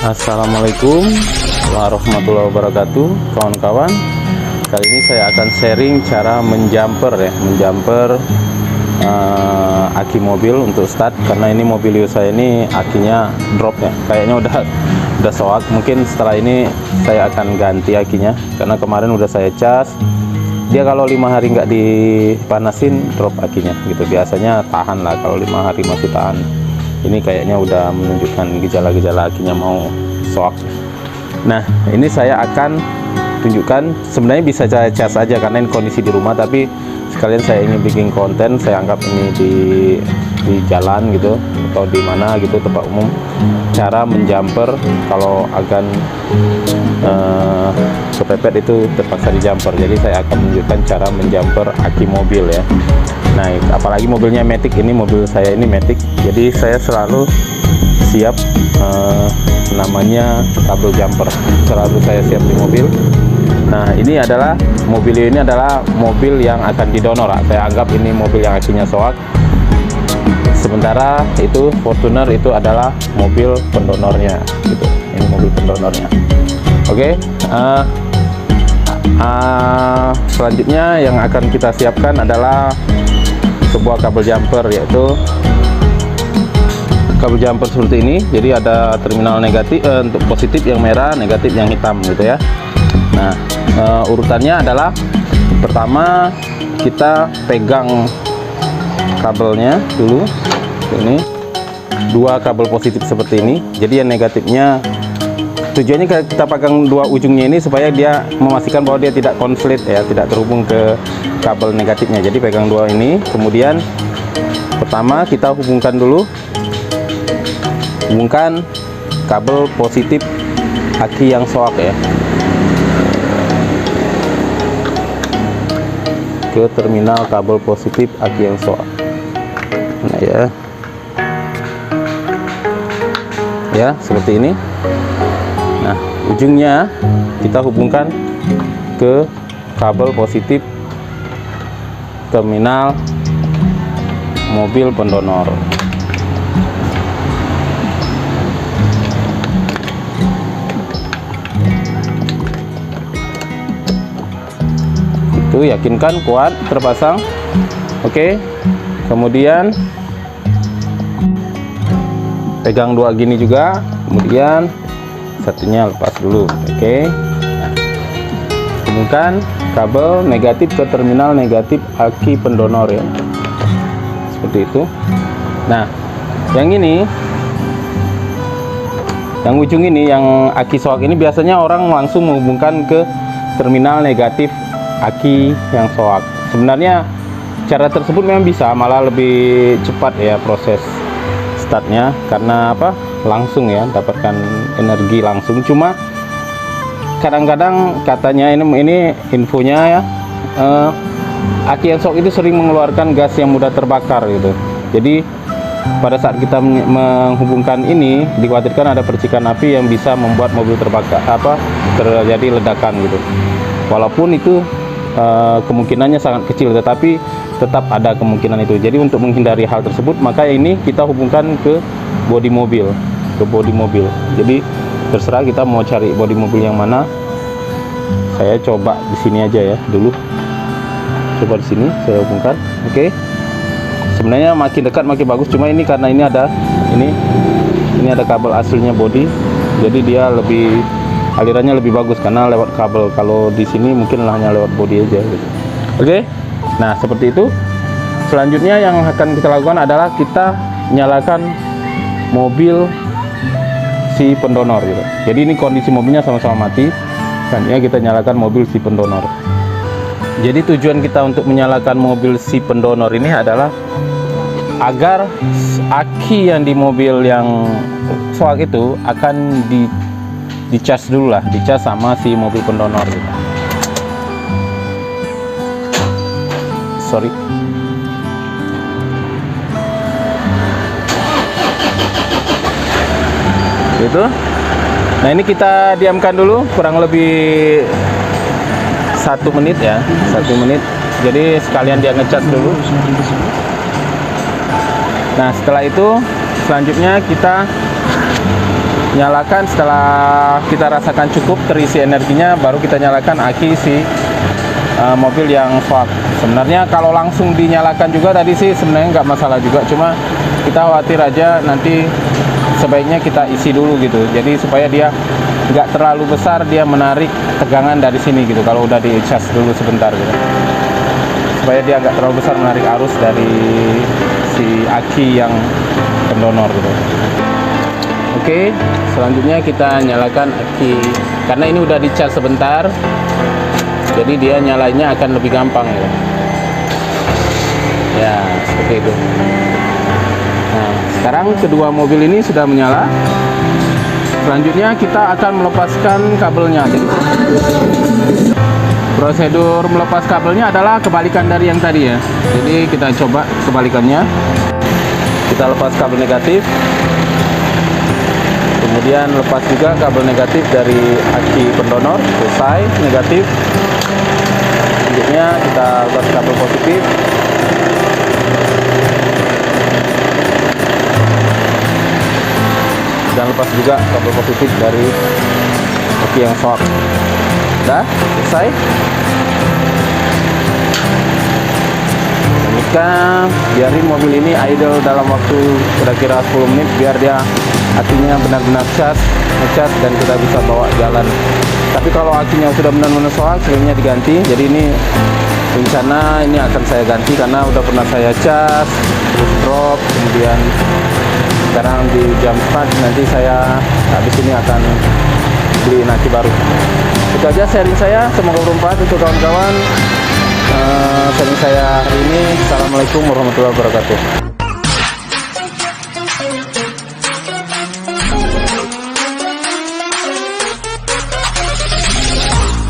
Assalamualaikum warahmatullahi wabarakatuh, kawan-kawan. Kali ini saya akan sharing cara menjumper ya, aki mobil untuk start, karena ini mobil saya ini akinya drop ya, kayaknya udah soak. Mungkin setelah ini saya akan ganti akinya, karena kemarin udah saya cas. Dia kalau 5 hari nggak dipanasin drop akinya gitu. Biasanya tahan lah, kalau 5 hari masih tahan. Ini kayaknya udah menunjukkan gejala-gejala akinya mau soak. Nah, ini saya akan tunjukkan. Sebenarnya bisa saya cas aja karena ini kondisi di rumah, tapi sekalian saya ingin bikin konten. Saya anggap ini di jalan gitu, atau di mana gitu, tempat umum, cara menjumper kalau akan kepepet itu terpaksa dijumper. Jadi saya akan menunjukkan cara menjumper aki mobil ya. Nah, apalagi mobilnya Matic, ini mobil saya ini Matic, jadi saya selalu siap namanya kabel jumper, selalu saya siap di mobil. Nah, ini adalah mobil yang akan didonor. Saya anggap ini mobil yang akinya soak. Sementara itu Fortuner itu adalah mobil pendonornya gitu. Ini mobil pendonornya. Oke. Selanjutnya yang akan kita siapkan adalah sebuah kabel jumper, yaitu kabel jumper seperti ini. Jadi ada terminal negatif untuk positif yang merah, negatif yang hitam gitu ya. Nah, urutannya adalah pertama kita pegang kabelnya dulu. Ini dua kabel positif seperti ini. Jadi yang negatifnya, tujuannya kita pegang dua ujungnya ini supaya dia memastikan bahwa dia tidak konflik ya, tidak terhubung ke kabel negatifnya. Jadi pegang dua ini, kemudian pertama kita hubungkan kabel positif aki yang soak ya ke terminal kabel positif aki yang soak. Nah ya seperti ini. Nah, ujungnya kita hubungkan ke kabel positif terminal mobil pendonor. Itu yakinkan kuat terpasang. Oke. Kemudian pegang dua gini juga, kemudian satunya lepas dulu. Oke. Nah, hubungkan kabel negatif ke terminal negatif aki pendonor ya, seperti itu. Nah, yang ini, yang ujung ini, yang aki soak ini, biasanya orang langsung menghubungkan ke terminal negatif aki yang soak. Sebenarnya cara tersebut memang bisa, malah lebih cepat ya proses startnya, karena apa, langsung ya, dapatkan energi langsung. Cuma kadang-kadang katanya ini infonya ya, aki yang soak itu sering mengeluarkan gas yang mudah terbakar gitu. Jadi pada saat kita menghubungkan ini, dikhawatirkan ada percikan api yang bisa membuat mobil terbakar, terjadi ledakan gitu. Walaupun itu kemungkinannya sangat kecil, tetapi tetap ada kemungkinan itu. Jadi untuk menghindari hal tersebut, maka ini kita hubungkan ke bodi mobil, Jadi terserah kita mau cari bodi mobil yang mana. Saya coba di sini aja ya dulu. Coba di sini saya hubungkan. Oke. Sebenarnya makin dekat makin bagus, cuma ini karena ini ada kabel aslinya bodi, jadi dia alirannya lebih bagus karena lewat kabel. Kalau di sini mungkin hanya lewat bodi aja gitu. Oke. Nah, seperti itu. Selanjutnya yang akan kita lakukan adalah kita nyalakan mobil si pendonor gitu. Jadi ini kondisi mobilnya sama-sama mati, dan ya kita nyalakan mobil si pendonor. Jadi tujuan kita untuk menyalakan mobil si pendonor ini adalah agar aki yang di mobil yang soak itu akan dicas dulu lah, dicas sama si mobil pendonor gitu. Sorry. Gitu. Nah, ini kita diamkan dulu kurang lebih 1 menit ya, 1 menit. Jadi sekalian dia ngecas dulu. Nah, setelah itu selanjutnya kita nyalakan setelah kita rasakan cukup terisi energinya, baru kita nyalakan aki si mobil yang swak. Sebenarnya kalau langsung dinyalakan juga tadi sih sebenarnya nggak masalah juga, cuma kita khawatir aja nanti sebaiknya kita isi dulu gitu, jadi supaya dia nggak terlalu besar, dia menarik tegangan dari sini gitu kalau udah di-cas dulu sebentar gitu, supaya dia nggak terlalu besar menarik arus dari si aki yang pendonor gitu. Oke, selanjutnya kita nyalakan aki, karena ini udah dicas sebentar, jadi dia nyalainya akan lebih gampang ya. Ya, seperti itu. Nah, sekarang kedua mobil ini sudah menyala. Selanjutnya kita akan melepaskan kabelnya. Prosedur melepas kabelnya adalah kebalikan dari yang tadi ya. Jadi kita coba kebalikannya. Kita lepas kabel negatif. Kemudian lepas juga kabel negatif dari aki pendonor, selesai negatif. Selanjutnya kita lepas kabel positif. Dan lepas juga kabel positif dari aki yang swak. Udah, selesai. Kita biarin mobil ini idle dalam waktu kira-kira 10 menit biar dia akinya benar-benar ngecas dan kita bisa bawa jalan. Tapi kalau akinya sudah benar-benar soak, sebenarnya diganti. Jadi ini rencana ini akan saya ganti karena udah pernah saya cas, terus drop, kemudian sekarang di jam 4 nanti saya habis ini akan beli aki baru. Itu aja sharing saya, semoga bermanfaat untuk kawan-kawan. Sharing saya hari ini. Assalamualaikum warahmatullahi wabarakatuh.